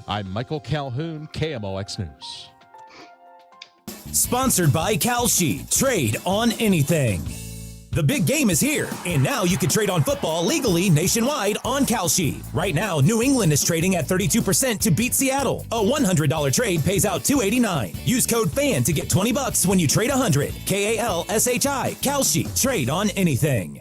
I'm Michael Calhoun, KMOX News. Sponsored by Kalshi. Trade on anything. The big game is here, and now you can trade on football legally nationwide on Kalshi. Right now, New England is trading at 32% to beat Seattle. A $100 trade pays out $289. Use code FAN to get $20 when you trade 100. Kalshi. Kalshi. Trade on anything.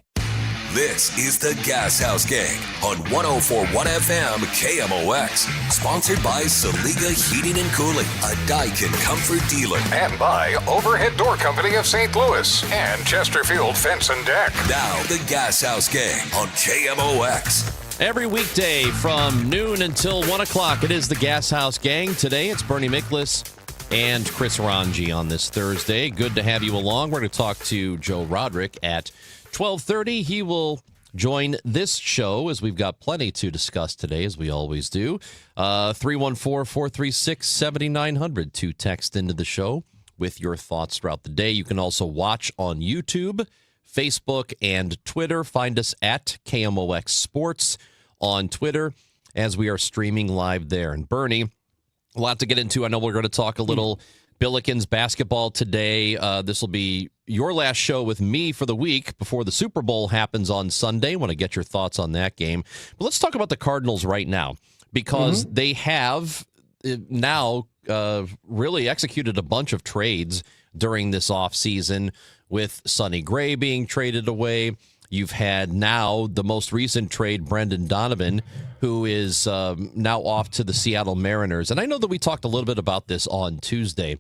This is the Gashouse Gang on 104.1 FM KMOX. Sponsored by Saliga Heating and Cooling, a Daikin comfort dealer. And by Overhead Door Company of St. Louis and Chesterfield Fence and Deck. Now, the Gashouse Gang on KMOX. Every weekday from noon until 1 o'clock, it is the Gashouse Gang. Today, it's Bernie Miklas and Chris Ranji on this Thursday. Good to have you along. We're going to talk to Joe Roderick at 12:30. He will join this show as we've got plenty to discuss today, as we always do. 314-436-7900 to text into the show with your thoughts throughout the day. You can also watch on YouTube, Facebook, and Twitter. Find us at KMOX Sports on Twitter as we are streaming live there. And Bernie, a lot to get into. I know we're going to talk a little Billikens basketball today. This will be your last show with me for the week before the Super Bowl happens on Sunday. Want to get your thoughts on that game. But let's talk about the Cardinals right now, because they have now really executed a bunch of trades during this offseason, with Sonny Gray being traded away. You've had now the most recent trade, Brendan Donovan, who is now off to the Seattle Mariners. And I know that we talked a little bit about this on Tuesday,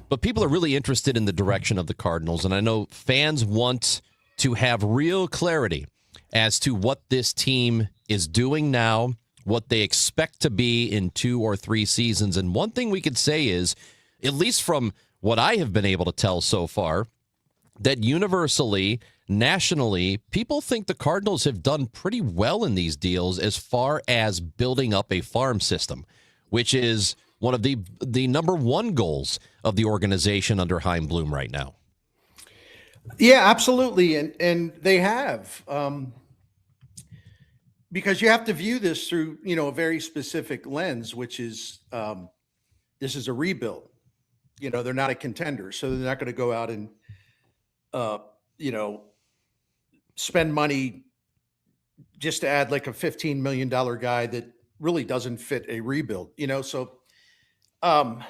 but people are really interested in the direction of the Cardinals. And I know fans want to have real clarity as to what this team is doing now, what they expect to be in 2 or 3 seasons. And one thing we could say is, at least from what I have been able to tell so far, that universally, nationally, people think the Cardinals have done pretty well in these deals as far as building up a farm system, which is one of the number one goals of the organization under Chaim Bloom right now. Yeah, absolutely. And they have, because you have to view this through, a very specific lens, which is this is a rebuild. They're not a contender, so they're not going to go out and, spend money just to add like a $15 million guy that really doesn't fit a rebuild, So Chaim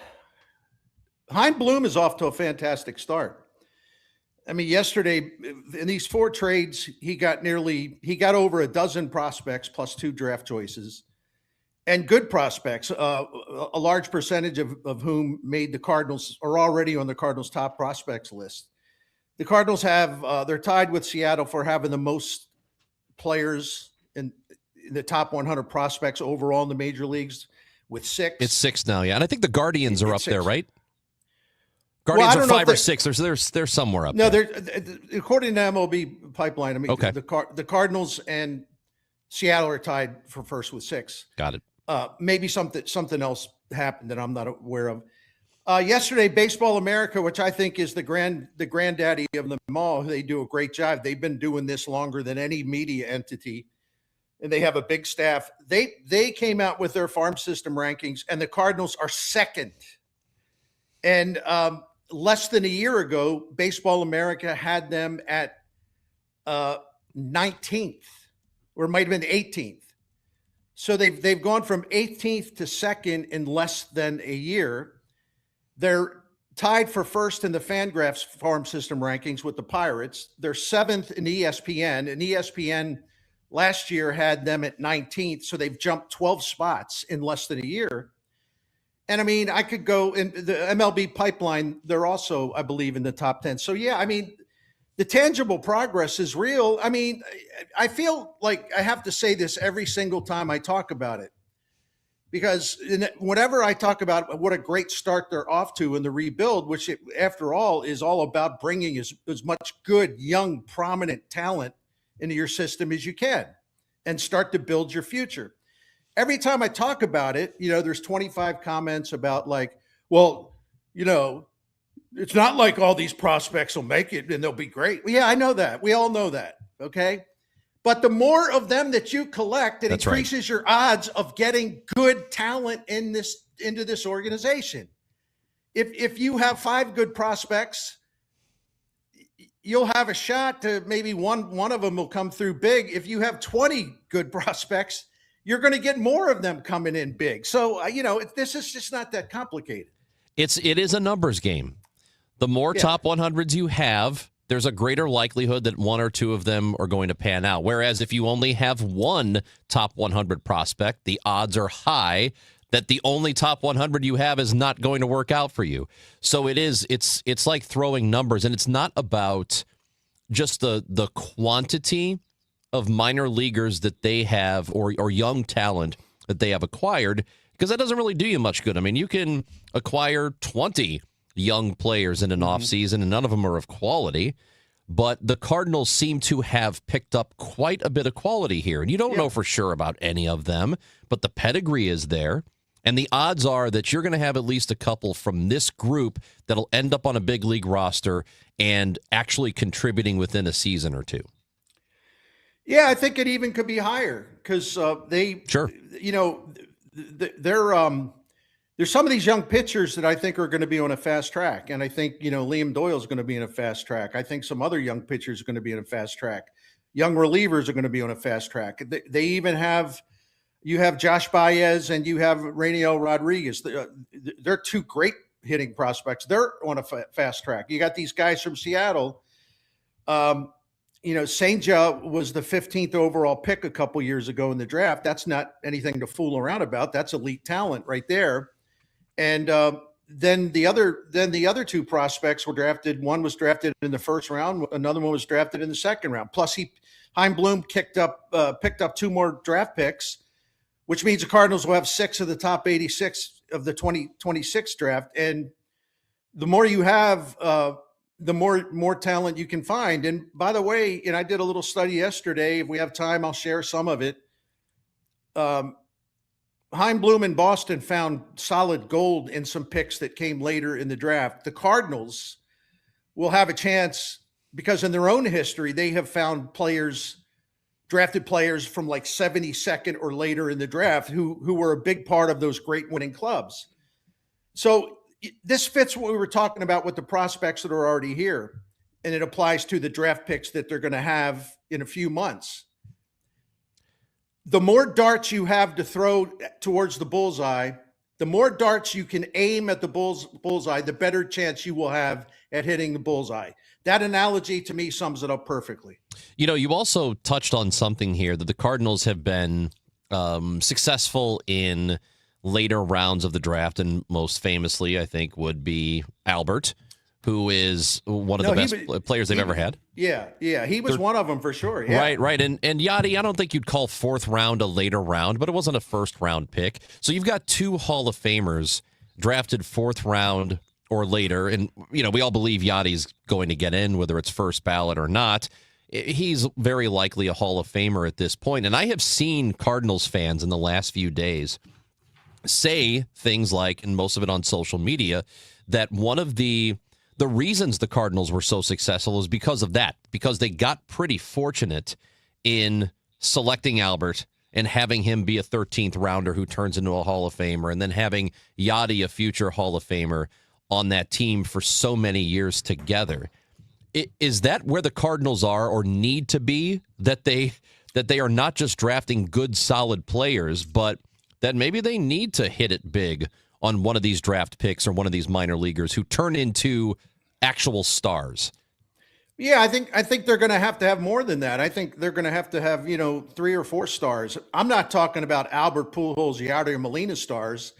Bloom is off to a fantastic start. I mean, yesterday in these 4 trades, he got over a dozen prospects plus 2 draft choices, and good prospects, a large percentage of whom made the Cardinals, are already on the Cardinals' top prospects list. The Cardinals they're tied with Seattle for having the most players in the top 100 prospects overall in the major leagues, with 6. It's 6 now, yeah. And I think the Guardians are up there, right? Guardians are 5 or 6. They're somewhere up there. No, according to MLB Pipeline, I mean, okay. The Cardinals and Seattle are tied for first with 6. Got it. Maybe something else happened that I'm not aware of. Yesterday, Baseball America, which I think is the granddaddy of them all, they do a great job. They've been doing this longer than any media entity, and they have a big staff. They came out with their farm system rankings, and the Cardinals are second. And less than a year ago, Baseball America had them at 19th, or it might have been 18th. So they've gone from 18th to second in less than a year. They're tied for first in the Fangraphs farm system rankings with the Pirates. They're 7th in ESPN, and ESPN last year had them at 19th, so they've jumped 12 spots in less than a year. And I mean, I could go in the MLB Pipeline. They're also, I believe, in the top 10. So yeah, I mean, the tangible progress is real. I mean, I feel like I have to say this every single time I talk about it, because whenever I talk about what a great start they're off to in the rebuild, which after all is all about bringing as much good, young, prominent talent into your system as you can and start to build your future. Every time I talk about it, there's 25 comments about like, well, it's not like all these prospects will make it and they'll be great. Well, yeah, I know that. We all know that. Okay. But the more of them that you collect, it That's right. increases your odds of getting good talent into this organization. If you have 5 good prospects, you'll have a shot to maybe one of them will come through big. If you have 20 good prospects, you're going to get more of them coming in big. So, this is just not that complicated. It is a numbers game. The more top 100s you have, there's a greater likelihood that one or two of them are going to pan out. Whereas if you only have one top 100 prospect, the odds are high that the only top 100 you have is not going to work out for you. So it's like throwing numbers, and it's not about just the quantity of minor leaguers that they have or young talent that they have acquired, because that doesn't really do you much good. I mean, you can acquire 20 young players in an offseason, and none of them are of quality. But the Cardinals seem to have picked up quite a bit of quality here. And you don't know for sure about any of them, but the pedigree is there. And the odds are that you're going to have at least a couple from this group that'll end up on a big league roster and actually contributing within a season or two. Yeah, I think it even could be higher because there's some of these young pitchers that I think are going to be on a fast track. And I think, Liam Doyle is going to be in a fast track. I think some other young pitchers are going to be in a fast track. Young relievers are going to be on a fast track. They even you have Josh Baez and you have Rainiel Rodriguez. They're 2 great hitting prospects. They're on a fast track. You got these guys from Seattle. Senja was the 15th overall pick a couple years ago in the draft. That's not anything to fool around about. That's elite talent right there. And then the other 2 prospects were drafted. One was drafted in the first round. Another one was drafted in the second round. Plus, Chaim Bloom picked up 2 more draft picks, which means the Cardinals will have 6 of the top 86 of the 2026 draft. And the more you have, the more talent you can find. And by the way, I did a little study yesterday. If we have time, I'll share some of it. Chaim Bloom in Boston found solid gold in some picks that came later in the draft. The Cardinals will have a chance because in their own history, they have found drafted players from like 72nd or later in the draft who were a big part of those great winning clubs. So this fits what we were talking about with the prospects that are already here, and it applies to the draft picks that they're going to have in a few months. The more darts you have to throw towards the bullseye, the more darts you can aim at the bullseye, the better chance you will have at hitting the bullseye. That analogy to me sums it up perfectly. You also touched on something here that the Cardinals have been successful in later rounds of the draft, and most famously, I think, would be Albert, who is one of the best players they've ever had. Yeah. He was one of them for sure. Yeah. Right. And Yachty, I don't think you'd call 4th round a later round, but it wasn't a first-round pick. So you've got 2 Hall of Famers drafted 4th round or later, and, we all believe Yachty's going to get in, whether it's first ballot or not. He's very likely a Hall of Famer at this point. And I have seen Cardinals fans in the last few days say things like, and most of it on social media, that one of the reasons the Cardinals were so successful is because of that, because they got pretty fortunate in selecting Albert and having him be a 13th rounder who turns into a Hall of Famer, and then having Yachty, a future Hall of Famer, on that team for so many years together. Is that where the Cardinals are or need to be, that they are not just drafting good, solid players, but that maybe they need to hit it big on one of these draft picks or one of these minor leaguers who turn into actual stars? Yeah, I think they're going to have more than that. I think they're going to have 3 or 4 stars. I'm not talking about Albert Pujols, Yadier Molina stars.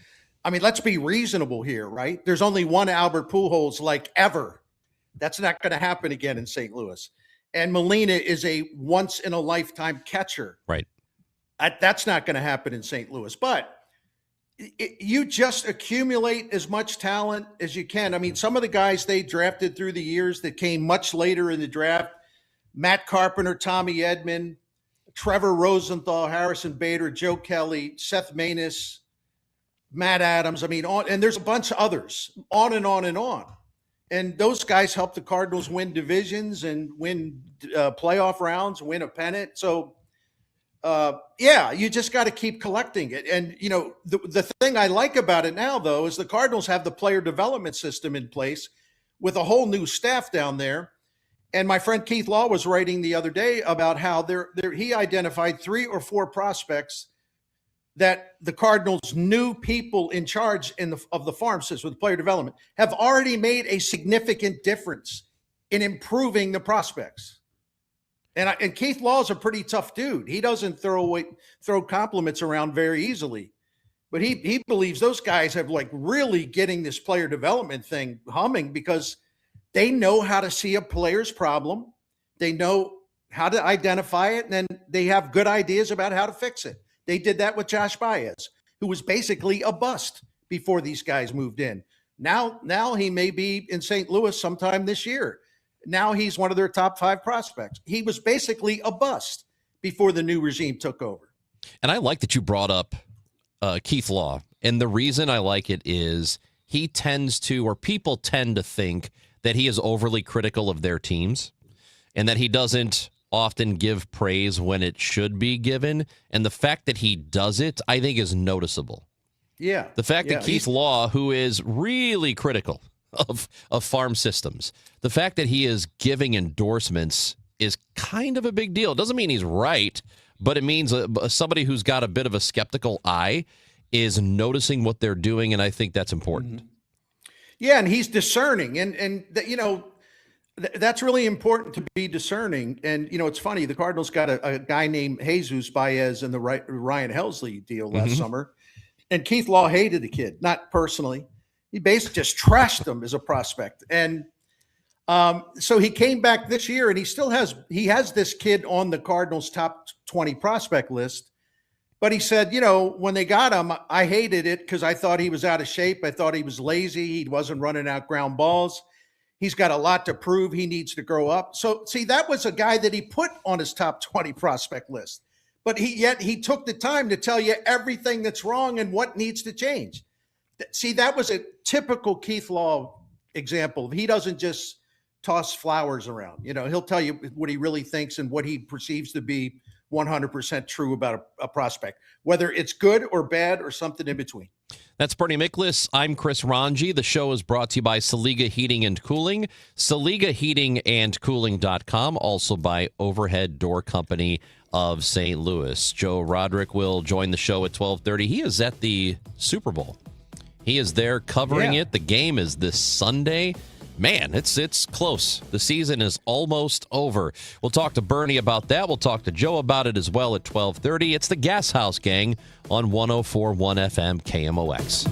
I mean, let's be reasonable here, right? There's only one Albert Pujols ever. That's not going to happen again in St. Louis. And Molina is a once-in-a-lifetime catcher. Right. That's not going to happen in St. Louis. But you just accumulate as much talent as you can. I mean, some of the guys they drafted through the years that came much later in the draft, Matt Carpenter, Tommy Edman, Trevor Rosenthal, Harrison Bader, Joe Kelly, Seth Maness, Matt Adams. I mean, and there's a bunch of others, on and on and on. And those guys helped the Cardinals win divisions and win playoff rounds, win a pennant. So, you just got to keep collecting it. And, the thing I like about it now, though, is the Cardinals have the player development system in place with a whole new staff down there. And my friend Keith Law was writing the other day about how he identified 3 or 4 prospects that the Cardinals' new people in charge of the farm system with player development have already made a significant difference in improving the prospects. And Keith Law is a pretty tough dude. He doesn't throw compliments around very easily, but he believes those guys have really getting this player development thing humming because they know how to see a player's problem. They know how to identify it, and then they have good ideas about how to fix it. They did that with Josh Baez, who was basically a bust before these guys moved in. Now he may be in St. Louis sometime this year. Now he's one of their top 5 prospects. He was basically a bust before the new regime took over. And I like that you brought up Keith Law. And the reason I like it is he tends to, or people tend to think that he is overly critical of their teams and that he doesn't often give praise when it should be given. And the fact that he does it, I think, is noticeable. Yeah. The fact that Keith Law, who is really critical of farm systems, the fact that he is giving endorsements is kind of a big deal. It doesn't mean he's right, but it means somebody who's got a bit of a skeptical eye is noticing what they're doing, and I think that's important. Mm-hmm. Yeah, and he's discerning, and that's really important to be discerning. And, it's funny, the Cardinals got a guy named Jesus Baez in the Ryan Helsley deal last summer, and Keith Law hated the kid, not personally. He basically just trashed him as a prospect. And so he came back this year, and he has this kid on the Cardinals' top 20 prospect list. But he said, when they got him, I hated it because I thought he was out of shape. I thought he was lazy. He wasn't running out ground balls. He's got a lot to prove. He needs to grow up. So, see, that was a guy that he put on his top 20 prospect list. But he took the time to tell you everything that's wrong and what needs to change. See, that was a typical Keith Law example. He doesn't just toss flowers around. He'll tell you what he really thinks and what he perceives to be 100% true about a prospect, whether it's good or bad or something in between. That's Bernie Miklas. I'm Chris Ranji. The show is brought to you by Saliga Heating and Cooling, SaligaHeatingandCooling.com, also by Overhead Door Company of St. Louis. Joe Roderick will join the show at 12:30. He is at the Super Bowl. He is there covering it. The game is this Sunday. Man, it's close. The season is almost over. We'll talk to Bernie about that. We'll talk to Joe about it as well at 12:30. It's the Gashouse Gang on 104.1 FM KMOX.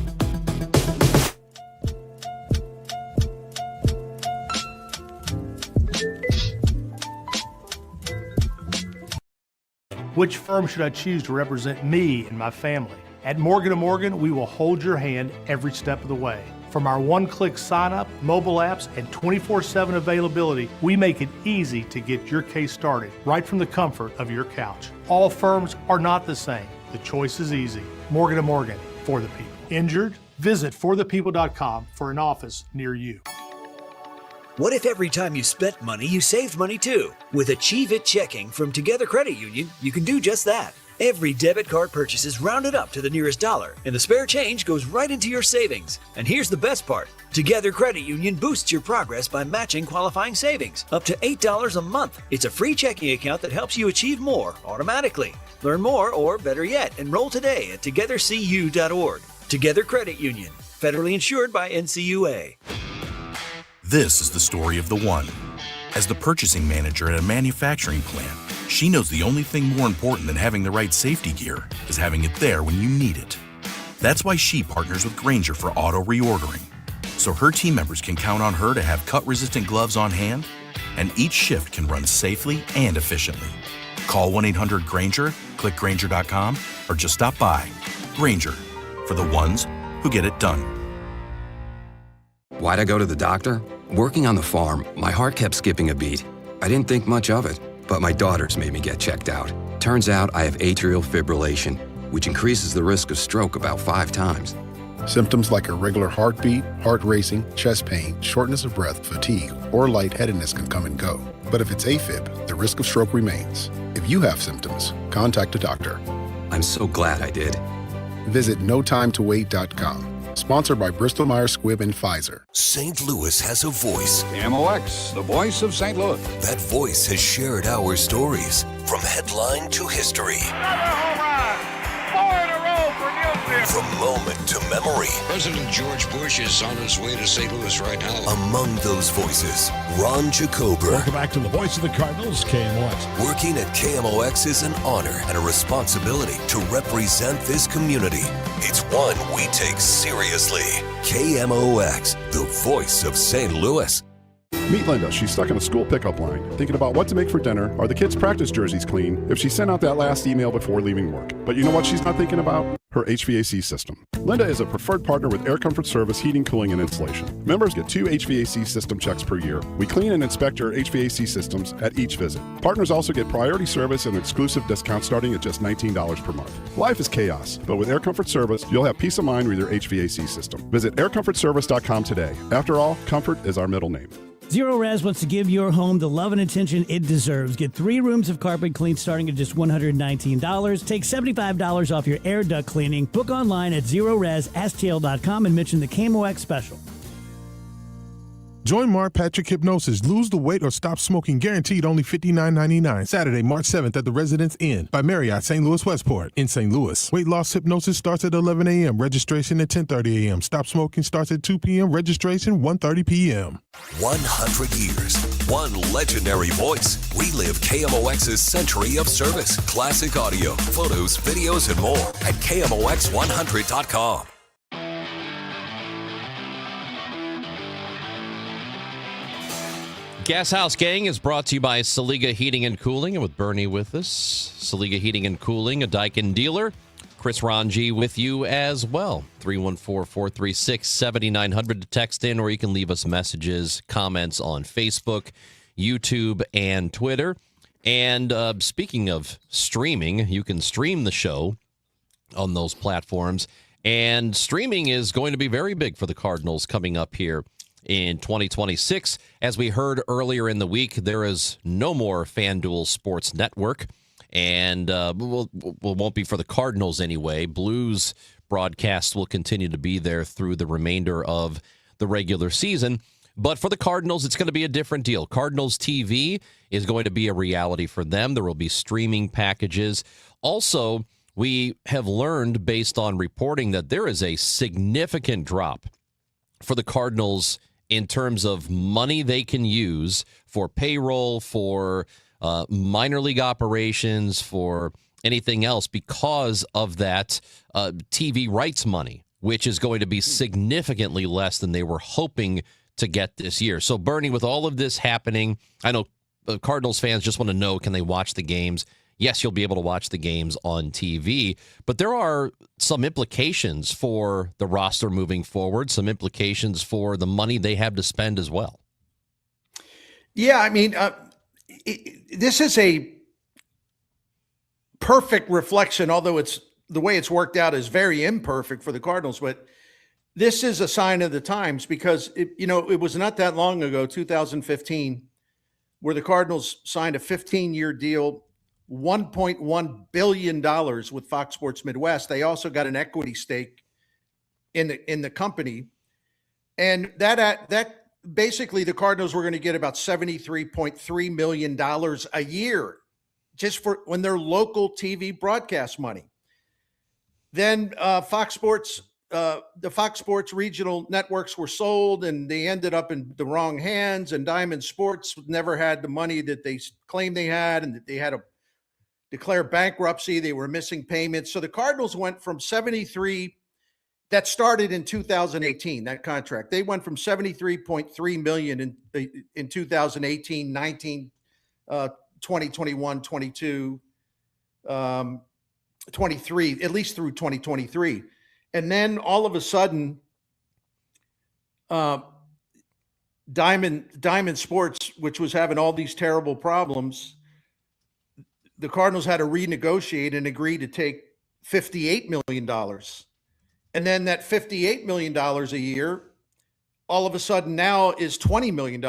Which firm should I choose to represent me and my family? At Morgan & Morgan, we will hold your hand every step of the way. From our one-click sign-up, mobile apps, and 24/7 availability, we make it easy to get your case started right from the comfort of your couch. All firms are not the same. The choice is easy. Morgan & Morgan, for the people. Injured? Visit forthepeople.com for an office near you. What if every time you spent money, you saved money too? With Achieve It Checking from Together Credit Union, you can do just that. Every debit card purchase is rounded up to the nearest dollar, and the spare change goes right into your savings. And here's the best part. Together Credit Union boosts your progress by matching qualifying savings, up to $8 a month. It's a free checking account that helps you achieve more automatically. Learn more, or better yet, enroll today at togethercu.org. Together Credit Union, federally insured by NCUA. This is the story of the one. As the purchasing manager at a manufacturing plant, she knows the only thing more important than having the right safety gear is having it there when you need it. That's why she partners with Grainger for auto reordering, so her team members can count on her to have cut-resistant gloves on hand, and each shift can run safely and efficiently. Call 1-800-GRAINGER, click Grainger.com, or just stop by. Grainger, for the ones who get it done. Why'd I go to the doctor? Working on the farm, my heart kept skipping a beat. I didn't think much of it, but my daughters made me get checked out. Turns out I have atrial fibrillation, which increases the risk of stroke about 5 times. Symptoms like irregular heartbeat, heart racing, chest pain, shortness of breath, fatigue, or lightheadedness can come and go. But if it's AFib, the risk of stroke remains. If you have symptoms, contact a doctor. I'm so glad I did. Visit notimetowait.com. Sponsored by Bristol Myers Squibb and Pfizer. St. Louis has a voice. KMOX, the voice of St. Louis. That voice has shared our stories from headline to history. Another home run! 4 in a row for Nielsen. From moment to memory. President George Bush is on his way to St. Louis right now. Among those voices, Ron Jacober. Welcome back to the voice of the Cardinals, KMOX. Working at KMOX is an honor and a responsibility to represent this community. It's one we take seriously. KMOX, the voice of St. Louis. Meet Linda. She's stuck in a school pickup line, thinking about what to make for dinner. Are the kids' practice jerseys clean? If she sent out that last email before leaving work. But you know what she's not thinking about? Her HVAC system. Linda is a preferred partner with Air Comfort Service Heating, Cooling, and Installation. Members get 2 HVAC system checks per year. We clean and inspect your HVAC systems at each visit. Partners also get priority service and exclusive discounts starting at just $19 per month. Life is chaos, but with Air Comfort Service, you'll have peace of mind with your HVAC system. Visit aircomfortservice.com today. After all, comfort is our middle name. Zero Res wants to give your home the love and attention it deserves. Get 3 rooms of carpet cleaned starting at just $119. Take $75 off your air duct cleaning. Book online at ZeroResSTL.com and mention the KMOX special. Join Mark Patrick Hypnosis. Lose the weight or stop smoking. Guaranteed only $59.99. Saturday, March 7th at the Residence Inn by Marriott St. Louis Westport in St. Louis. Weight loss hypnosis starts at 11 a.m. Registration at 10:30 a.m. Stop smoking starts at 2 p.m. Registration 1:30 p.m. 100 years. One legendary voice. We live KMOX's century of service. Classic audio, photos, videos, and more at KMOX100.com. Gashouse Gang is brought to you by Saliga Heating and Cooling, and with Bernie with us, Saliga Heating and Cooling, a Daikin dealer. Chris Ranji with you as well. 314-436-7900 to text in, or you can leave us messages, comments on Facebook, YouTube, and Twitter. And speaking of streaming, you can stream the show on those platforms. And streaming is going to be very big for the Cardinals coming up here in 2026. As we heard earlier in the week, there is no more FanDuel Sports Network, and won't be for the Cardinals anyway. Blues broadcasts will continue to be there through the remainder of the regular season. But for the Cardinals, it's going to be a different deal. Cardinals TV is going to be a reality for them. There will be streaming packages. Also, we have learned based on reporting that there is a significant drop for the Cardinals in terms of money they can use for payroll, for minor league operations, for anything else because of that TV rights money, which is going to be significantly less than they were hoping to get this year. So, Bernie, with all of this happening, I know Cardinals fans just want to know, can they watch the games? Yes, you'll be able to watch the games on TV, but there are some implications for the roster moving forward, some implications for the money they have to spend as well. Yeah, I mean, this is a perfect reflection, although it's the way it's worked out is very imperfect for the Cardinals, but this is a sign of the times because, it was not that long ago, 2015, where the Cardinals signed a 15-year deal, $1.1 billion with Fox Sports Midwest. They also got an equity stake in the company. And that basically the Cardinals were going to get about $73.3 million a year just for when their local TV broadcast money. Then the Fox Sports regional networks were sold, and they ended up in the wrong hands, and Diamond Sports never had the money that they claimed they had, and that they had to declare bankruptcy. They were missing payments. So the Cardinals went from 73, that started in 2018, that contract. They went from 73.3 million in 2018, 19, 20, 21, 22, 23, at least through 2023. And then all of a sudden, Diamond Sports, which was having all these terrible problems, the Cardinals had to renegotiate and agree to take $58 million And then that $58 million a year, all of a sudden now is $20 million.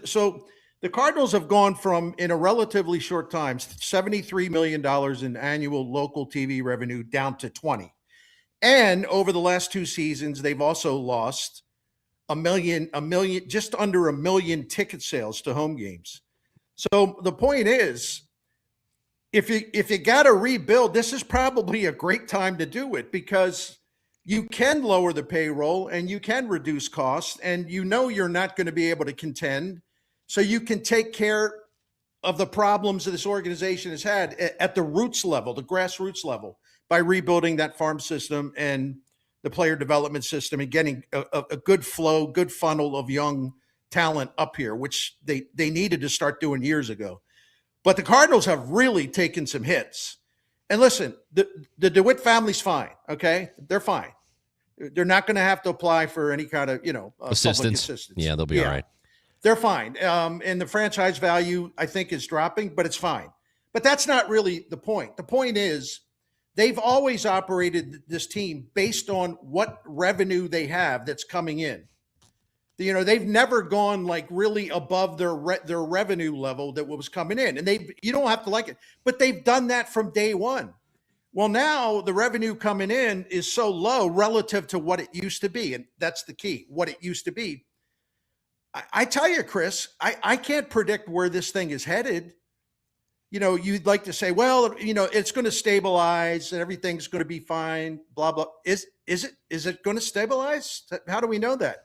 So the Cardinals have gone from, in a relatively short time, $73 million in annual local TV revenue down to 20. And over the last 2 seasons, they've also lost just under a million ticket sales to home games. So the point is, if you got to rebuild, this is probably a great time to do it, because you can lower the payroll and you can reduce costs, and you're not going to be able to contend. So you can take care of the problems that this organization has had at the roots level, the grassroots level, by rebuilding that farm system and the player development system and getting a good flow, good funnel of young talent up here, which they needed to start doing years ago. But the Cardinals have really taken some hits. And listen, the DeWitt family's fine, okay? They're fine. They're not going to have to apply for any kind of, assistance. Yeah, they'll be all right. They're fine. And the franchise value, I think, is dropping, but it's fine. But that's not really the point. The point is, they've always operated this team based on what revenue they have that's coming in. They've never gone like really above their revenue level that was coming in. And you don't have to like it, but they've done that from day one. Well, now the revenue coming in is so low relative to what it used to be. And that's the key, what it used to be. I tell you, Chris, I can't predict where this thing is headed. You'd like to say, well, it's going to stabilize and everything's going to be fine, blah, blah. Is it going to stabilize? How do we know that?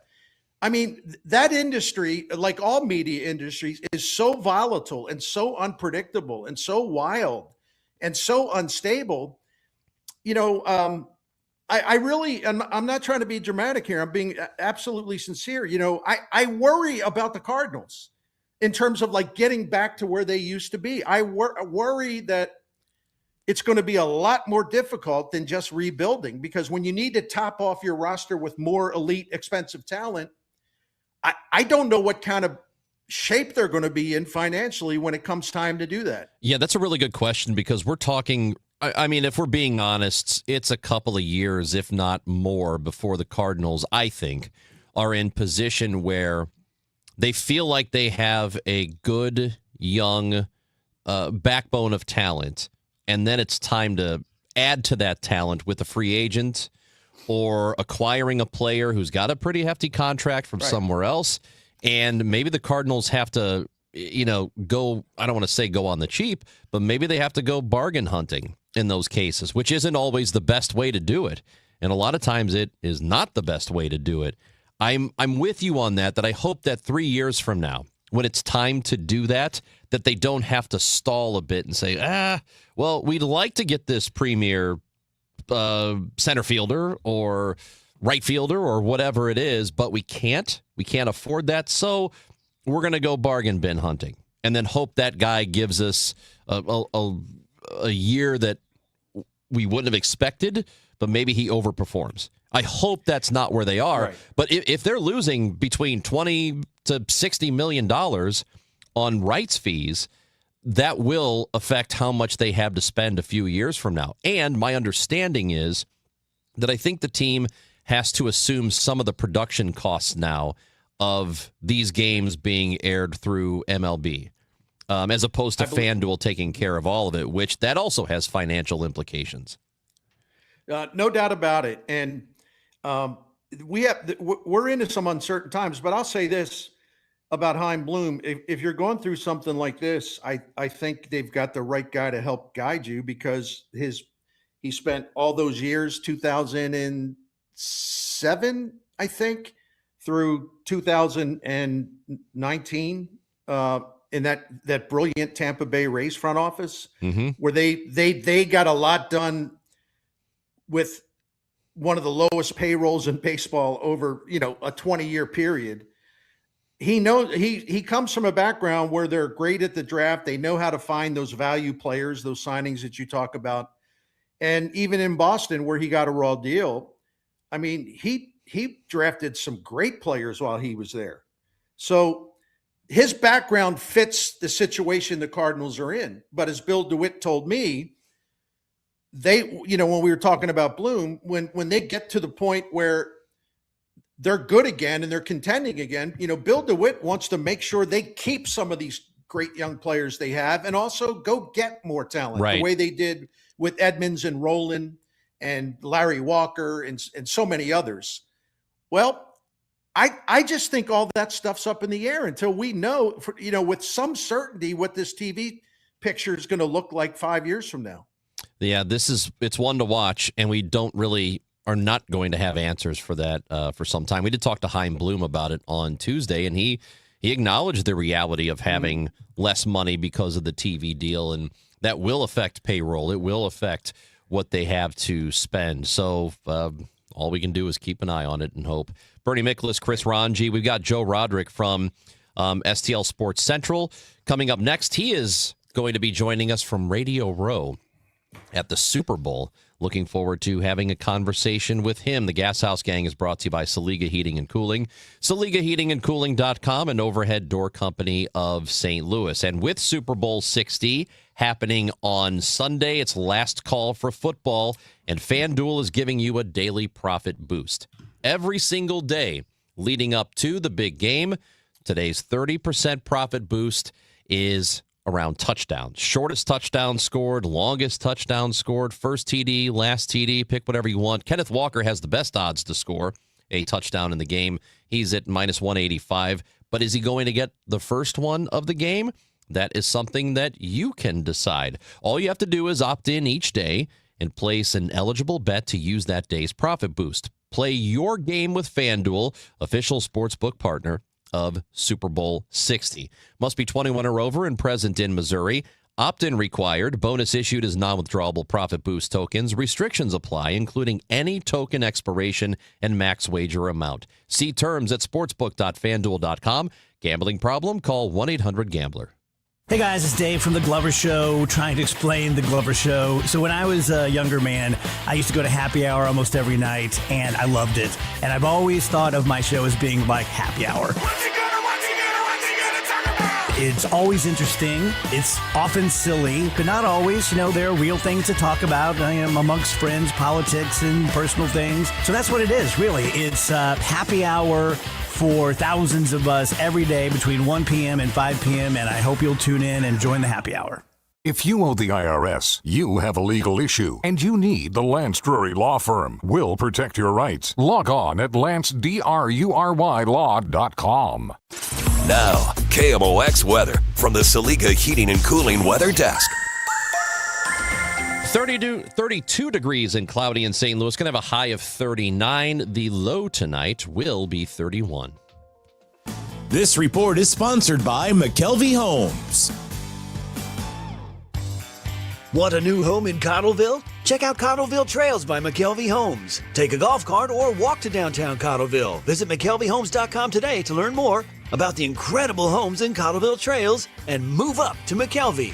I mean, that industry, like all media industries, is so volatile and so unpredictable and so wild and so unstable. I really, I'm not trying to be dramatic here. I'm being absolutely sincere. I worry about the Cardinals in terms of like getting back to where they used to be. I worry that it's going to be a lot more difficult than just rebuilding, because when you need to top off your roster with more elite, expensive talent, I don't know what kind of shape they're going to be in financially when it comes time to do that. Yeah, that's a really good question, because we're talking, I mean, if we're being honest, it's a couple of years, if not more, before the Cardinals, I think, are in position where they feel like they have a good, young backbone of talent, and then it's time to add to that talent with a free agent or acquiring a player who's got a pretty hefty contract from somewhere else. And maybe the Cardinals have to, go, I don't want to say go on the cheap, but maybe they have to go bargain hunting in those cases, which isn't always the best way to do it. And a lot of times it is not the best way to do it. I'm with you on that I hope that 3 years from now, when it's time to do that they don't have to stall a bit and say, well, we'd like to get this premier center fielder or right fielder or whatever it is, but we can't afford that. So we're going to go bargain bin hunting and then hope that guy gives us a year that we wouldn't have expected, but maybe he overperforms. I hope that's not where they are. Right. But if they're losing between $20 to $60 million on rights fees, that will affect how much they have to spend a few years from now. And my understanding is that I think the team has to assume some of the production costs now of these games being aired through MLB, as opposed to FanDuel taking care of all of it, which that also has financial implications. No doubt about it. And we're into some uncertain times, but I'll say this about Chaim Bloom. If you're going through something like this, I think they've got the right guy to help guide you, because he spent all those years, 2007, I think, through 2019, in that brilliant Tampa Bay Rays front office, where they got a lot done with one of the lowest payrolls in baseball over, a 20-year period. He knows he comes from a background where they're great at the draft. They know how to find those value players, those signings that you talk about. And even in Boston, where he got a raw deal, I mean, he drafted some great players while he was there. So his background fits the situation the Cardinals are in. But as Bill DeWitt told me, they, when we were talking about Bloom, when they get to the point where they're good again and they're contending again, Bill DeWitt wants to make sure they keep some of these great young players they have and also go get more talent, right, the way they did with Edmonds and Rowland and Larry Walker and so many others. Well, I just think all that stuff's up in the air until we know, with some certainty what this TV picture is going to look like 5 years from now. Yeah, it's one to watch, and we are not going to have answers for that for some time. We did talk to Chaim Bloom about it on Tuesday, and he acknowledged the reality of having less money because of the TV deal, and that will affect payroll. It will affect what they have to spend. So all we can do is keep an eye on it and hope. Bernie Miklasz, Chris Ranji, we've got Joe Roderick from STL Sports Central coming up next. He is going to be joining us from Radio Row at the Super Bowl. Looking forward to having a conversation with him. The Gashouse Gang is brought to you by Saliga Heating and Cooling, SaligaHeatingandCooling.com, an overhead door company of St. Louis. And with Super Bowl 60 happening on Sunday, it's last call for football, and FanDuel is giving you a daily profit boost. Every single day leading up to the big game, today's 30% profit boost is around touchdowns. Shortest touchdown scored, longest touchdown scored, first TD, last TD, pick whatever you want. Kenneth Walker has the best odds to score a touchdown in the game. He's at minus 185. But is he going to get the first one of the game? That is something that you can decide. All you have to do is opt in each day and place an eligible bet to use that day's profit boost. Play your game with FanDuel, official sportsbook partner of Super Bowl 60. Must be 21 or over and present in Missouri. Opt-in required. Bonus issued as non-withdrawable profit boost tokens. Restrictions apply, including any token expiration and max wager amount. See terms at sportsbook.fanduel.com. Gambling problem? Call 1-800-GAMBLER. Hey guys, it's Dave from The Glover Show, trying to explain The Glover Show. So when I was a younger man, I used to go to happy hour almost every night, and I loved it. And I've always thought of my show as being like happy hour. It's always interesting. It's often silly, but not always. There are real things to talk about amongst friends, politics, and personal things. So that's what it is, really. It's happy hour for thousands of us every day between 1 p.m. and 5 p.m., and I hope you'll tune in and join the happy hour. If you owe the IRS, you have a legal issue, and you need the Lance Drury Law Firm. We'll protect your rights. Log on at lancedrurylaw.com. Now, KMOX weather from the Saliga Heating and Cooling Weather Desk. 32 degrees and cloudy in St. Louis. Going to have a high of 39. The low tonight will be 31. This report is sponsored by McKelvey Homes. Want a new home in Cottleville? Check out Cottleville Trails by McKelvey Homes. Take a golf cart or walk to downtown Cottleville. Visit McKelveyHomes.com today to learn more about the incredible homes in Cottleville Trails and move up to McKelvey.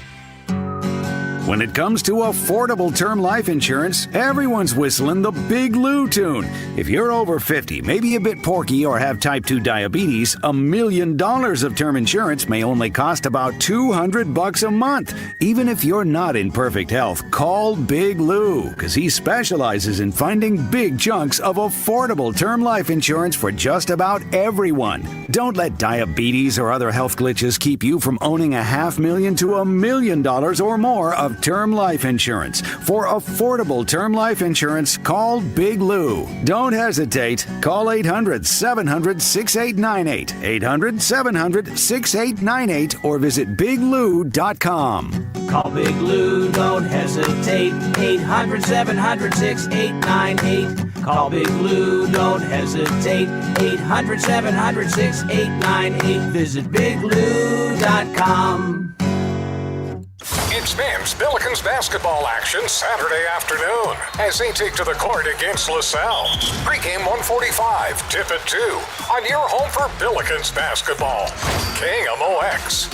When it comes to affordable term life insurance, everyone's whistling the Big Lou tune. If you're over 50, maybe a bit porky, or have type 2 diabetes, $1 million of term insurance may only cost about $200 a month. Even if you're not in perfect health, call Big Lou, because he specializes in finding big chunks of affordable term life insurance for just about everyone. Don't let diabetes or other health glitches keep you from owning $500,000 to $1 million or more of term life insurance. For affordable term life insurance, call Big Lou. Don't hesitate. Call 800-700-6898, 800-700-6898, or visit biglou.com. Call Big Lou, don't hesitate, 800-700-6898. Call Big Lou, don't hesitate, 800-700-6898. Visit biglou.com. It's men's Billikens basketball action Saturday afternoon as they take to the court against LaSalle. Pre-game 1:45, tip at 2 on your home for Billikens basketball. KMOX.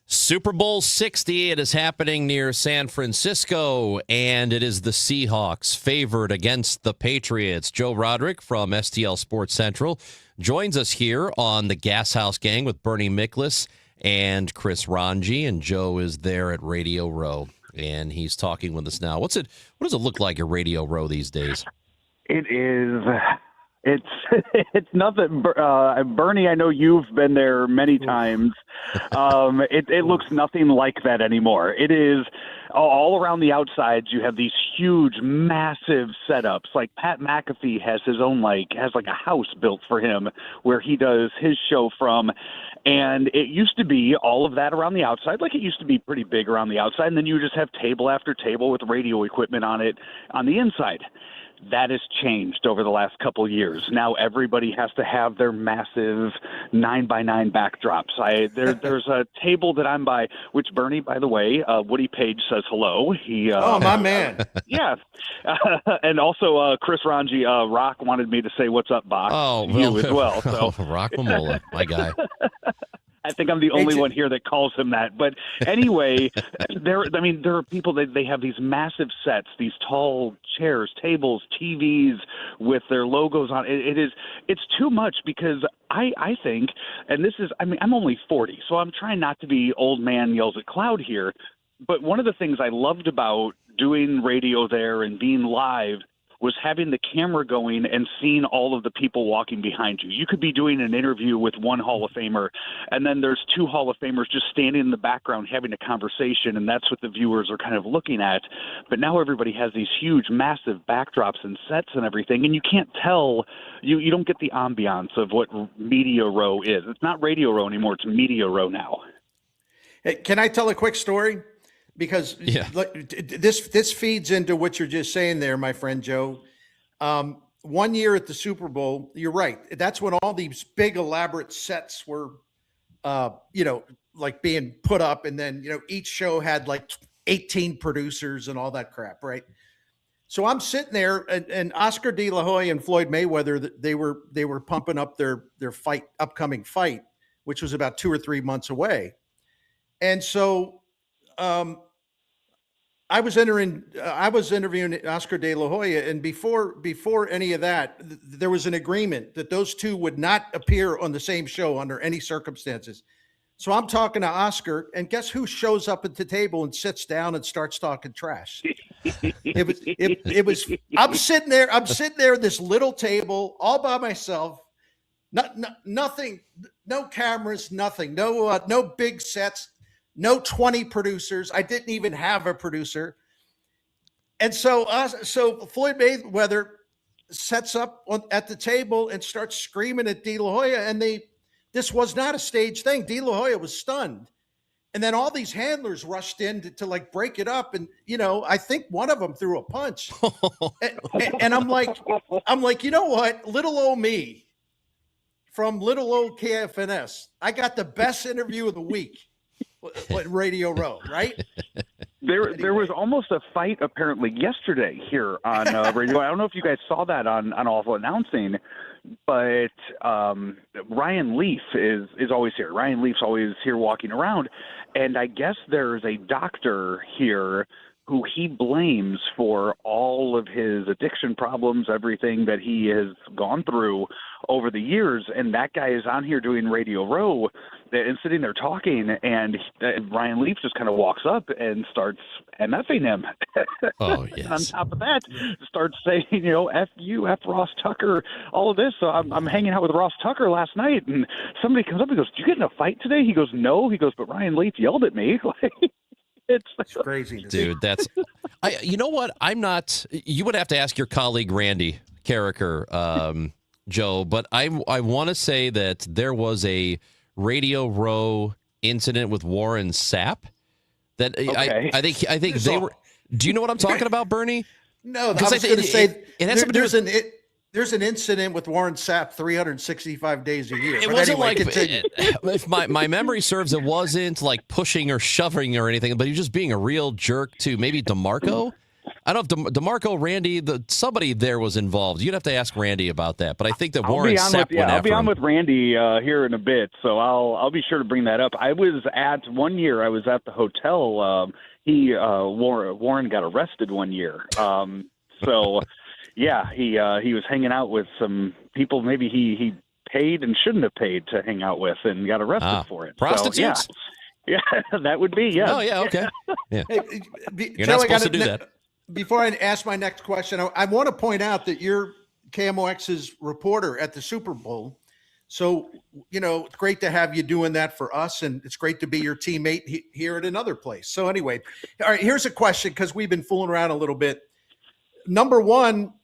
Super Bowl 60, it is happening near San Francisco, and it is the Seahawks favored against the Patriots. Joe Roderick from STL Sports Central joins us here on the Gashouse Gang with Bernie Miklasz and Chris Ranji, and Joe is there at Radio Row, and he's talking with us now. What does it look like at Radio Row these days? It is. It's nothing. Bernie, I know you've been there many times. It looks nothing like that anymore. It is all around the outsides. You have these huge, massive setups. Like Pat McAfee has his own has a house built for him where he does his show from. And it used to be all of that around the outside. Like it used to be pretty big around the outside. And then you just have table after table with radio equipment on it on the inside. That has changed over the last couple of years. Now everybody has to have their massive 9x9 backdrops. There's a table that I'm by, which Bernie, by the way, Woody Page says hello. Oh, my man. Yeah. And also Chris Ranji, Rock wanted me to say what's up, Bach. Oh, you as well. So. Rock Mamola, my guy. I think I'm the only one here that calls him that. But anyway, there are people that they have these massive sets, these tall chairs, tables, TVs with their logos on. It's too much because I think, and I'm only 40, so I'm trying not to be old man yells at cloud here. But one of the things I loved about doing radio there and being live was having the camera going and seeing all of the people walking behind you. You could be doing an interview with one Hall of Famer, and then there's two Hall of Famers just standing in the background having a conversation, and that's what the viewers are kind of looking at. But now everybody has these huge, massive backdrops and sets and everything, and you can't tell, you don't get the ambiance of what Media Row is. It's not Radio Row anymore, it's Media Row now. Hey, can I tell a quick story? Because this feeds into what you're just saying there, my friend Joe. 1 year at the Super Bowl, you're right. That's when all these big elaborate sets were, being put up, and then each show had 18 producers and all that crap, right? So I'm sitting there, and Oscar De La Hoya and Floyd Mayweather, they were pumping up their upcoming fight, which was about 2 or 3 months away, and so. I was interviewing Oscar De La Hoya, and before any of that, there was an agreement that those two would not appear on the same show under any circumstances. So I'm talking to Oscar, and guess who shows up at the table and sits down and starts talking trash? It was. I'm sitting there at this little table all by myself. Nothing, no cameras, nothing, no big sets. No 20 producers. I didn't even have a producer. And so Floyd Mayweather sets up at the table and starts screaming at De La Hoya. And this was not a stage thing. De La Hoya was stunned. And then all these handlers rushed in to break it up. And, I think one of them threw a punch. and I'm like, you know what? Little old me from little old KFNS, I got the best interview of the week. Radio Row, right? There was almost a fight apparently yesterday here on radio. I don't know if you guys saw that on Awful Announcing, but Ryan Leaf is always here. Ryan Leaf's always here walking around, and I guess there's a doctor here who he blames for all of his addiction problems, everything that he has gone through over the years. And that guy is on here doing Radio Row and sitting there talking, and Ryan Leaf just kind of walks up and starts MFing him. Oh, yes. And on top of that, starts saying, F you, F Ross Tucker, all of this. So I'm hanging out with Ross Tucker last night, and somebody comes up and goes, "Did you get in a fight today?" He goes, "No." He goes, "But Ryan Leaf yelled at me." It's crazy, dude. That's, you know what? I'm not. You would have to ask your colleague Randy Carricker, Joe. But I want to say that there was a Radio Row incident with Warren Sapp. That okay. I think they were. Do you know what I'm talking about, Bernie? No, I was going to say it has something there's an incident with Warren Sapp 365 days a year. It wasn't if my memory serves, it wasn't like pushing or shoving or anything, but he was just being a real jerk to maybe DeMarco. I don't know if DeMarco, Randy, somebody there was involved. You'd have to ask Randy about that. But I think that Warren Sapp went after him. I'll be on with Randy here in a bit, so I'll be sure to bring that up. I was at the hotel. Warren got arrested one year. So. Yeah, he was hanging out with some people. Maybe he paid and shouldn't have paid to hang out with and got arrested for it. Prostitutes? So, yeah, that would be, yeah. Oh, yeah, okay. Yeah. You're not supposed to do that. Before I ask my next question, I want to point out that you're KMOX's reporter at the Super Bowl. So, it's great to have you doing that for us, and it's great to be your teammate here at another place. So anyway, all right, here's a question, because we've been fooling around a little bit. Number one,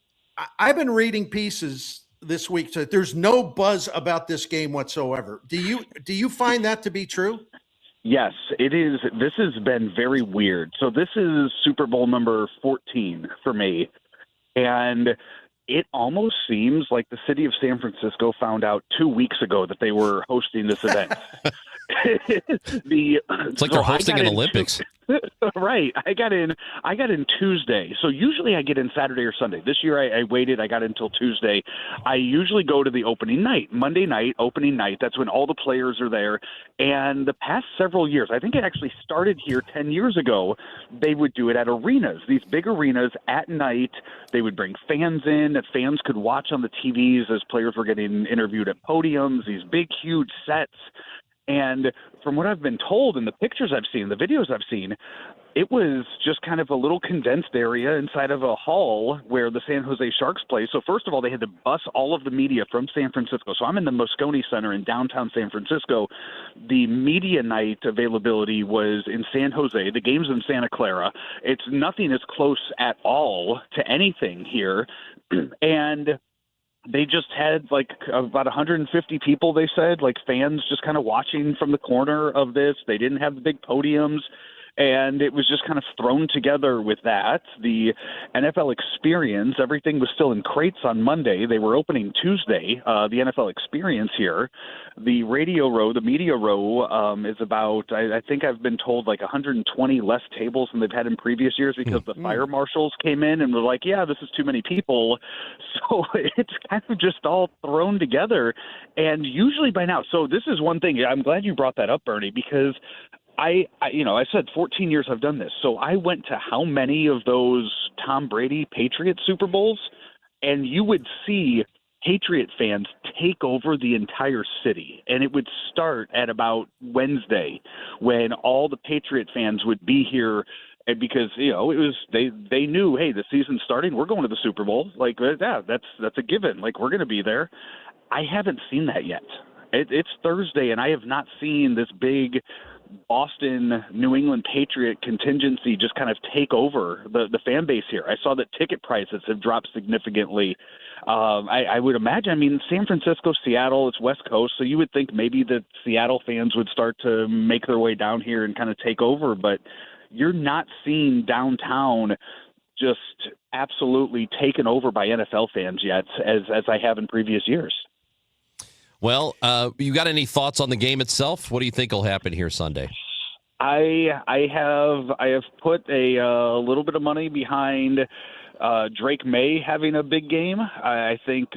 I've been reading pieces this week, so there's no buzz about this game whatsoever. Do you find that to be true? Yes, it is. This has been very weird. So this is Super Bowl number 14 for me. And it almost seems like the city of San Francisco found out 2 weeks ago that they were hosting this event. It's like they're hosting an Olympics. Right. I got in Tuesday. So usually I get in Saturday or Sunday. This year I waited. I got in until Tuesday. I usually go to the opening night, Monday night, opening night. That's when all the players are there. And the past several years, I think it actually started here 10 years ago, they would do it at arenas, these big arenas at night. They would bring fans in that fans could watch on the TVs as players were getting interviewed at podiums, these big, huge sets. And from what I've been told in the pictures I've seen, the videos I've seen, it was just kind of a little condensed area inside of a hall where the San Jose Sharks play. So first of all, they had to bus all of the media from San Francisco. So I'm in the Moscone Center in downtown San Francisco. The media night availability was in San Jose. The game's in Santa Clara. It's nothing as close at all to anything here. And they just had like about 150 people, they said, like fans just kind of watching from the corner of this. They didn't have the big podiums. And it was just kind of thrown together with that. The NFL Experience, everything was still in crates on Monday. They were opening Tuesday, the NFL Experience here. The radio row, the media row, is about, I think I've been told, like 120 less tables than they've had in previous years because the fire marshals came in and were like, yeah, this is too many people. So it's kind of just all thrown together. And usually by now, so this is one thing, I'm glad you brought that up, Bernie, because I said 14 years I've done this. So I went to how many of those Tom Brady Patriot Super Bowls, and you would see Patriot fans take over the entire city. And it would start at about Wednesday when all the Patriot fans would be here because, it was they knew, hey, the season's starting. We're going to the Super Bowl. Like, yeah, that's a given. Like, we're going to be there. I haven't seen that yet. It's Thursday, and I have not seen this big Boston, New England Patriot contingency just kind of take over the fan base here. I saw that ticket prices have dropped significantly. I would imagine, San Francisco, Seattle, it's West Coast, so you would think maybe the Seattle fans would start to make their way down here and kind of take over, but you're not seeing downtown just absolutely taken over by NFL fans yet, as I have in previous years. Well, you got any thoughts on the game itself? What do you think will happen here Sunday? I have put a little bit of money behind Drake May having a big game. I think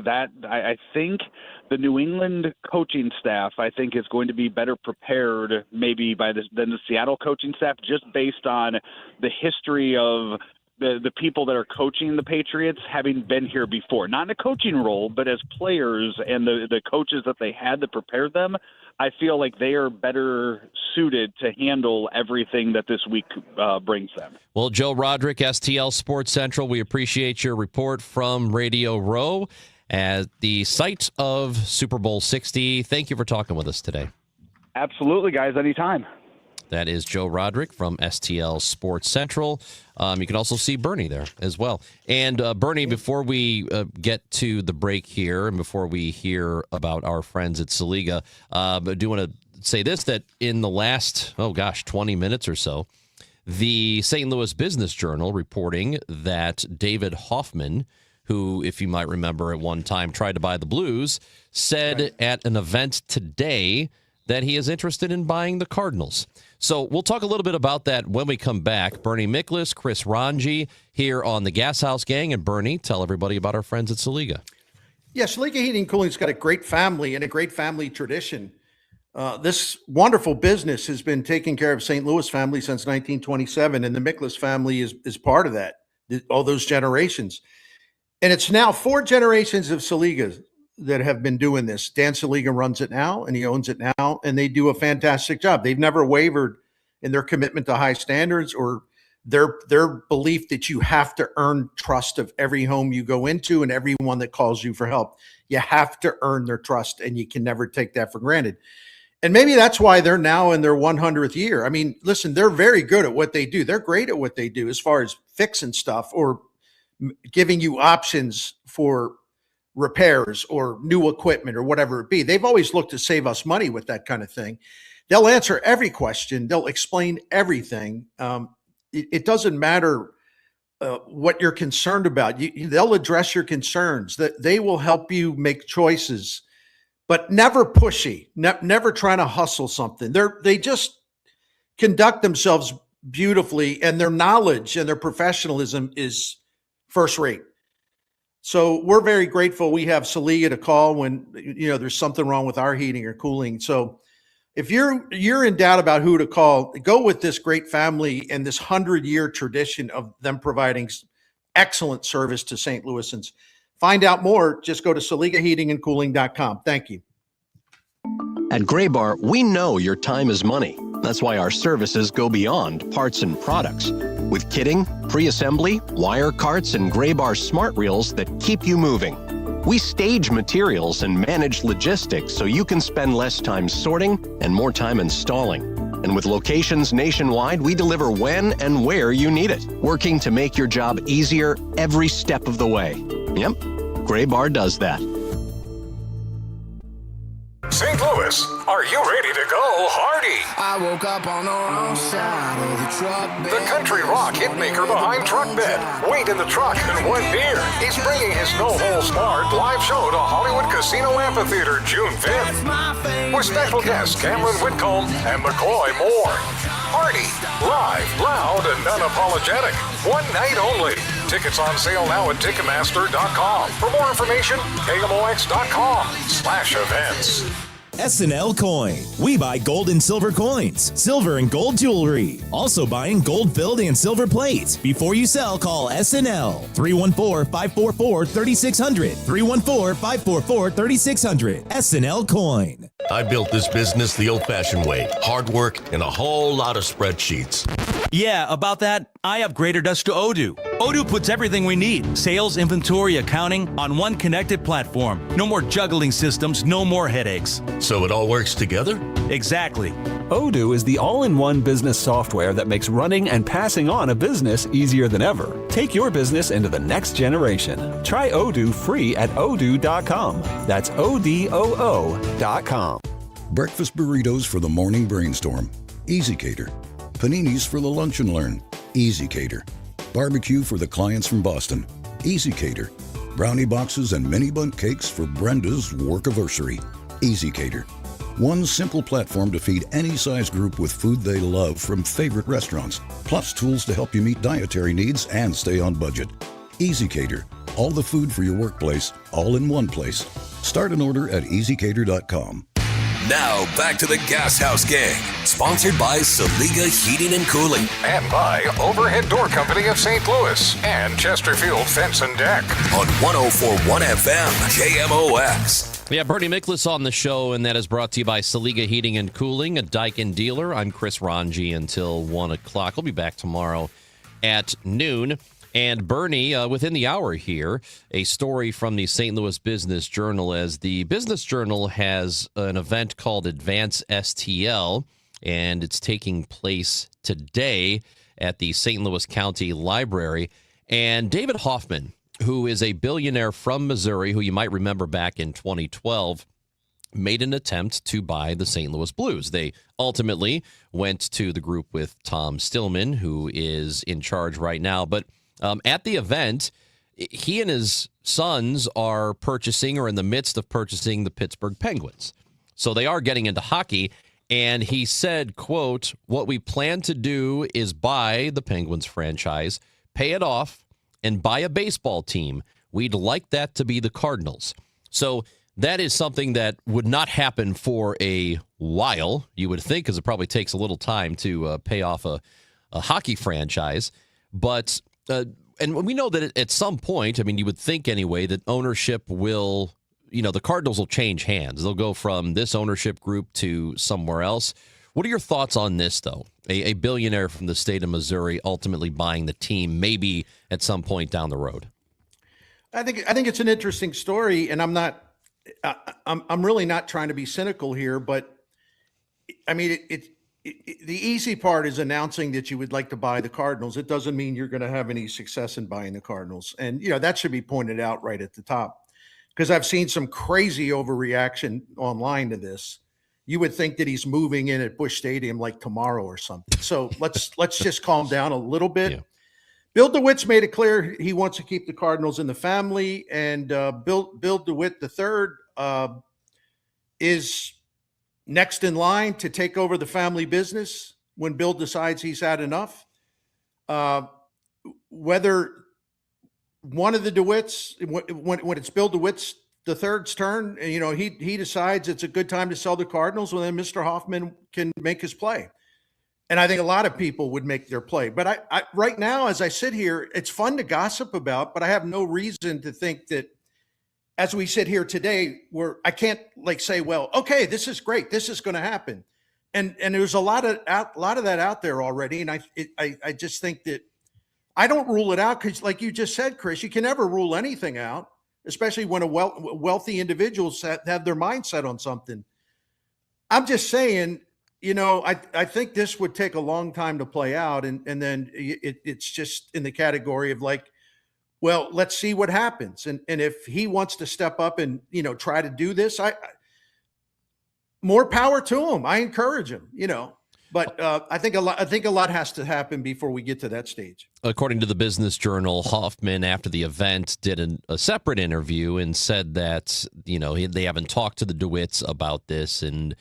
the New England coaching staff is going to be better prepared maybe than the Seattle coaching staff, just based on the history of the people that are coaching the Patriots having been here before, not in a coaching role, but as players, and the coaches that they had to prepare them. I feel like they are better suited to handle everything that this week brings them. Well, Joe Roderick, STL Sports Central, we appreciate your report from Radio Row at the site of Super Bowl 60. Thank you for talking with us today. Absolutely, guys. Anytime. That is Joe Roderick from STL Sports Central. You can also see Bernie there as well. And Bernie, before we get to the break here and before we hear about our friends at Saliga, I do want to say this, that in the last, 20 minutes or so, the St. Louis Business Journal reporting that David Hoffman, who, if you might remember at one time, tried to buy the Blues, said at an event today that he is interested in buying the Cardinals. So we'll talk a little bit about that when we come back. Bernie Miklas, Chris Ranji here on the Gashouse Gang. And Bernie, tell everybody about our friends at Saliga. Yeah, Saliga Heating and Cooling's got a great family and a great family tradition. This wonderful business has been taking care of St. Louis family since 1927, and the Miklas family is part of that, all those generations. And it's now 4 generations of Saliga that have been doing this. Dan Saliga runs it now, and he owns it now, and they do a fantastic job. They've never wavered in their commitment to high standards or their belief that you have to earn trust of every home you go into and everyone that calls you for help. You have to earn their trust, and you can never take that for granted. And maybe that's why they're now in their 100th year. I mean, listen, they're very good at what they do. They're great at what they do as far as fixing stuff or giving you options for repairs or new equipment or whatever it be. They've always looked to save us money with that kind of thing. They'll answer every question. They'll explain everything. It doesn't matter what you're concerned about. They'll address your concerns. That they will help you make choices, but never pushy, never trying to hustle something. They just conduct themselves beautifully, and their knowledge and their professionalism is first rate. So we're very grateful we have Saliga to call when there's something wrong with our heating or cooling. So if you're in doubt about who to call, go with this great family and this 100-year tradition of them providing excellent service to St. Louisans. Find out more, just go to SaligaHeatingandCooling.com. Thank you. At Graybar, we know your time is money. That's why our services go beyond parts and products. With kitting, pre-assembly, wire carts, and Graybar smart reels that keep you moving. We stage materials and manage logistics so you can spend less time sorting and more time installing. And with locations nationwide, we deliver when and where you need it, working to make your job easier every step of the way. Yep, Graybar does that. St. Louis, are you ready to go Hardy? I woke up on the wrong side of the truck bed. The country rock hitmaker behind Truck Bed. Wait in the truck and one beer. He's bringing his No Holds Barred live show to Hollywood Casino Amphitheater June 5th. With special guests Cameron Whitcomb and McCoy Moore. Hardy, live, loud, and unapologetic. One night only. Tickets on sale now at Ticketmaster.com. For more information, KMOX.com/events. SNL Coin. We buy gold and silver coins, silver and gold jewelry. Also buying gold-filled and silver plate. Before you sell, call SNL. 314-544-3600. 314-544-3600. SNL Coin. I built this business the old-fashioned way. Hard work and a whole lot of spreadsheets. Yeah, about that, I upgraded us to Odoo. Odoo puts everything we need, sales, inventory, accounting, on one connected platform. No more juggling systems, no more headaches. So it all works together? Exactly. Odoo is the all-in-one business software that makes running and passing on a business easier than ever. Take your business into the next generation. Try Odoo free at odoo.com. That's ODOO.com. Breakfast burritos for the morning brainstorm. Easy Cater. Paninis for the lunch and learn. Easy Cater. Barbecue for the clients from Boston. Easy Cater. Brownie boxes and mini bundt cakes for Brenda's workiversary. Easy Cater. One simple platform to feed any size group with food they love from favorite restaurants, plus tools to help you meet dietary needs and stay on budget. Easy Cater. All the food for your workplace, all in one place. Start an order at easycater.com. Now back to the Gashouse Gang, sponsored by Saliga Heating and Cooling. And by Overhead Door Company of St. Louis and Chesterfield Fence and Deck. On 104.1 FM, KMOX. We have Bernie Miklas on the show, and that is brought to you by Saliga Heating and Cooling, a Daikin dealer. I'm Chris Ranji until 1 o'clock. I'll be back tomorrow at noon. And Bernie, within the hour here, a story from the St. Louis Business Journal, as the Business Journal has an event called Advance STL, and it's taking place today at the St. Louis County Library. And David Hoffman, who is a billionaire from Missouri, who you might remember back in 2012, made an attempt to buy the St. Louis Blues. They ultimately went to the group with Tom Stillman, who is in charge right now. But at the event, he and his sons are purchasing or in the midst of purchasing the Pittsburgh Penguins. So they are getting into hockey. And he said, quote, "What we plan to do is buy the Penguins franchise, pay it off, and buy a baseball team. We'd like that to be the Cardinals." So that is something that would not happen for a while, you would think, because it probably takes a little time to pay off a hockey franchise. But and we know that at some point, I mean, you would think anyway, that ownership will the Cardinals will change hands. They'll go from this ownership group to somewhere else. What are your thoughts on this, though? A billionaire from the state of Missouri ultimately buying the team, maybe at some point down the road. I think it's an interesting story, and I'm really not trying to be cynical here, but I mean, the easy part is announcing that you would like to buy the Cardinals. It doesn't mean you're going to have any success in buying the Cardinals, and that should be pointed out right at the top, because I've seen some crazy overreaction online to this. You would think that he's moving in at Busch Stadium like tomorrow or something. So let's just calm down a little bit. Yeah. Bill DeWitt's made it clear he wants to keep the Cardinals in the family, and Bill DeWitt III is next in line to take over the family business when Bill decides he's had enough. Whether one of the DeWitts, when it's Bill DeWitt's the third's turn, and he decides it's a good time to sell the Cardinals, well, then Mr. Hoffman can make his play. And I think a lot of people would make their play. But I right now, as I sit here, it's fun to gossip about, but I have no reason to think that as we sit here today, I can't say, well, okay, this is great, this is going to happen. And there's a lot of that out there already. And I just think that I don't rule it out, because like you just said, Chris, you can never rule anything out, especially when wealthy individuals have their mind set on something. I'm just saying, I think this would take a long time to play out. And then it's just in the category of well, let's see what happens. And if he wants to step up and, try to do this, more power to him. I encourage him, But I think a lot has to happen before we get to that stage. According to the Business Journal, Hoffman, after the event, did a separate interview and said that they haven't talked to the DeWitts about this. And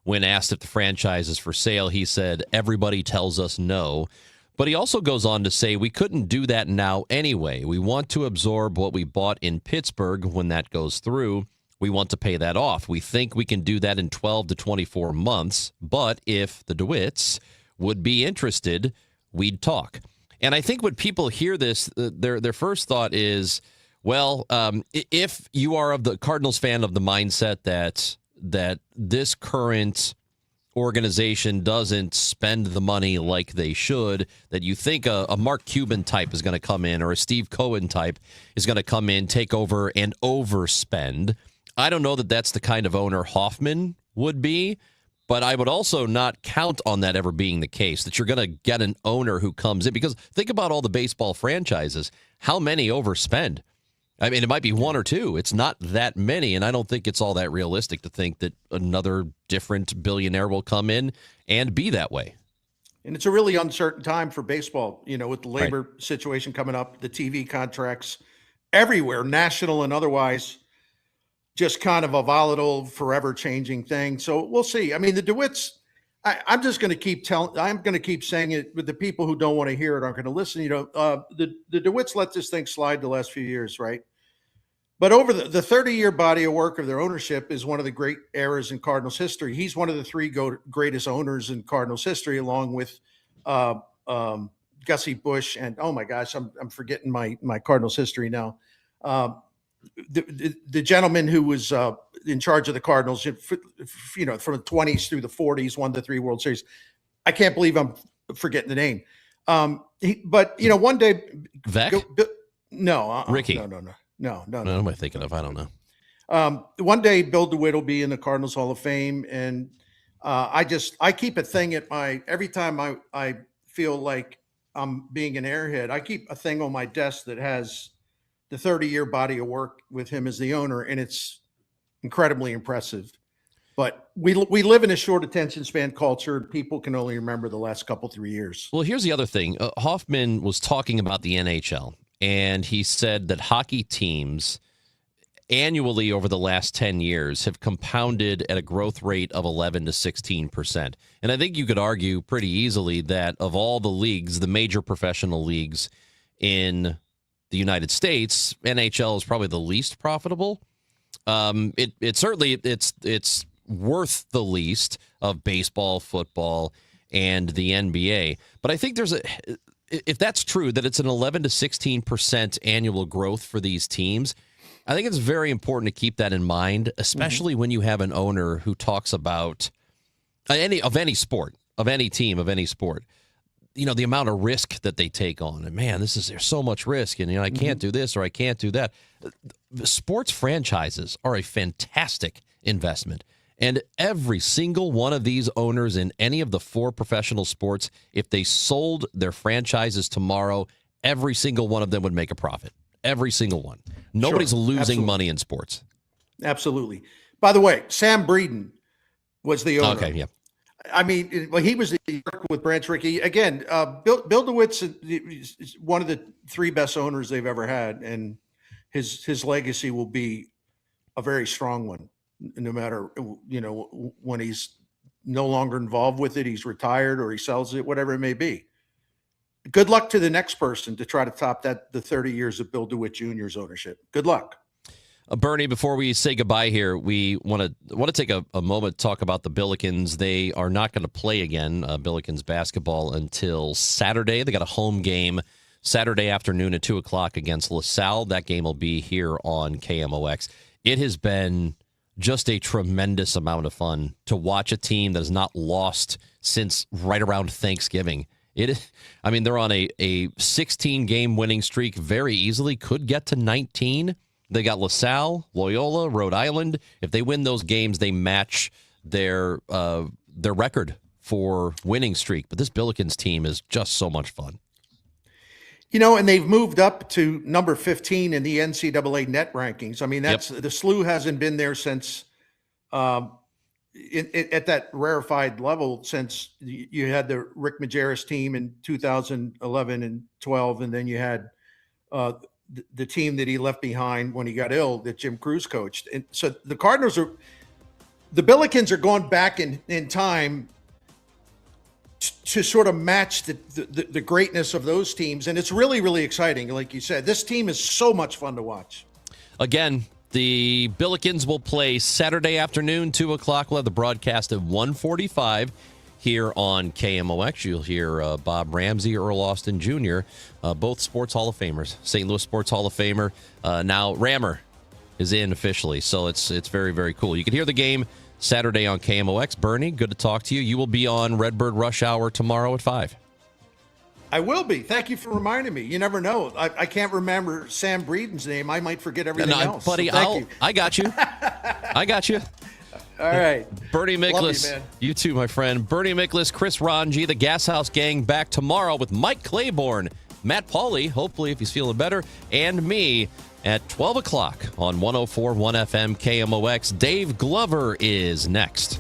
when asked if the franchise is for sale, he said everybody tells us no. But he also goes on to say we couldn't do that now anyway. We want to absorb what we bought in Pittsburgh when that goes through. We want to pay that off. We think we can do that in 12 to 24 months. But if the DeWitts would be interested, we'd talk. And I think when people hear this, their first thought is, well, if you are of the Cardinals fan of the mindset that this current organization doesn't spend the money like they should, that you think a Mark Cuban type is going to come in or a Steve Cohen type is going to come in, take over, and overspend. I don't know that that's the kind of owner Hoffman would be, but I would also not count on that ever being the case, that you're going to get an owner who comes in. Because think about all the baseball franchises. How many overspend? I mean, it might be one or two. It's not that many, and I don't think it's all that realistic to think that another different billionaire will come in and be that way. And it's a really uncertain time for baseball, with the labor situation coming up, the TV contracts everywhere, national and otherwise, just kind of a volatile, forever changing thing. So we'll see. I mean, the DeWitts, I'm just going to keep saying it, but the people who don't want to hear it aren't going to listen. The DeWitts let this thing slide the last few years, right? But over the 30-year body of work of their ownership is one of the great eras in Cardinals history. He's one of the three greatest owners in Cardinals history, along with Gussie Busch and, oh my gosh, I'm forgetting my Cardinals history now. The gentleman who was in charge of the Cardinals, from the 20s through the 40s, won the 3 World Series. I can't believe I'm forgetting the name. But one day, Vec? Ricky. No. What am I thinking of? I don't know. One day, Bill DeWitt will be in the Cardinals Hall of Fame, and I keep a thing every time I feel like I'm being an airhead, I keep a thing on my desk that has the 30-year body of work with him as the owner, and it's incredibly impressive. But we live in a short attention span culture. People can only remember the last 3 years. Well, here's the other thing. Hoffman was talking about the NHL, and he said that hockey teams annually over the last 10 years have compounded at a growth rate of 11 to 16%. And I think you could argue pretty easily that of all the leagues, the major professional leagues in the United States, NHL is probably the least profitable. It certainly it's worth the least of baseball, football, and the NBA. But I think if that's true, that it's an 11 to 16% annual growth for these teams, I think it's very important to keep that in mind, especially when you have an owner who talks about any sport, of any team, of any sport. You know, the amount of risk that they take on. And man, there's so much risk. And, I can't do this or I can't do that. Sports franchises are a fantastic investment. And every single one of these owners in any of the 4 professional sports, if they sold their franchises tomorrow, every single one of them would make a profit. Every single one. Nobody's losing money in sports. Absolutely. By the way, Sam Breeden was the owner. Okay, yeah. I mean, he was with Branch Rickey. Again, Bill DeWitt's is one of the 3 best owners they've ever had, and his legacy will be a very strong one, no matter, when he's no longer involved with it, he's retired or he sells it, whatever it may be. Good luck to the next person to try to top the 30 years of Bill DeWitt Jr.'s ownership. Good luck. Bernie, before we say goodbye here, we want to take a moment to talk about the Billikens. They are not going to play again, Billikens basketball, until Saturday. They got a home game Saturday afternoon at 2 o'clock against LaSalle. That game will be here on KMOX. It has been just a tremendous amount of fun to watch a team that has not lost since right around Thanksgiving. They're on a 16-game winning streak very easily, could get to 19. They got LaSalle, Loyola, Rhode Island. If they win those games, they match their record for winning streak. But this Billikens team is just so much fun. And they've moved up to number 15 in the NCAA net rankings. I mean, the SLU hasn't been there since at that rarefied level since you had the Rick Majerus team in 2011 and 12, and then you had the team that he left behind when he got ill that Jim Cruz coached. And so the Billikens are going back in time to sort of match the greatness of those teams. And it's really, really exciting. Like you said, this team is so much fun to watch. Again, The Billikens will play Saturday afternoon, 2 o'clock. We'll have the broadcast at 1:45 here on KMOX. You'll hear Bob Ramsey, Earl Austin Jr., both Sports Hall of Famers. St. Louis Sports Hall of Famer. Now Rammer is in officially, so it's very, very cool. You can hear the game Saturday on KMOX. Bernie, good to talk to you. You will be on Redbird Rush Hour tomorrow at 5. I will be. Thank you for reminding me. You never know. I can't remember Sam Breeden's name. I might forget everything else. Buddy, so I got you. I got you. All right. Bernie Miklasz. You too, my friend. Bernie Miklasz, Chris Ranji, the Gashouse Gang back tomorrow with Mike Claiborne, Matt Pauley, hopefully if he's feeling better, and me at 12 o'clock on 104.1 FM KMOX. Dave Glover is next.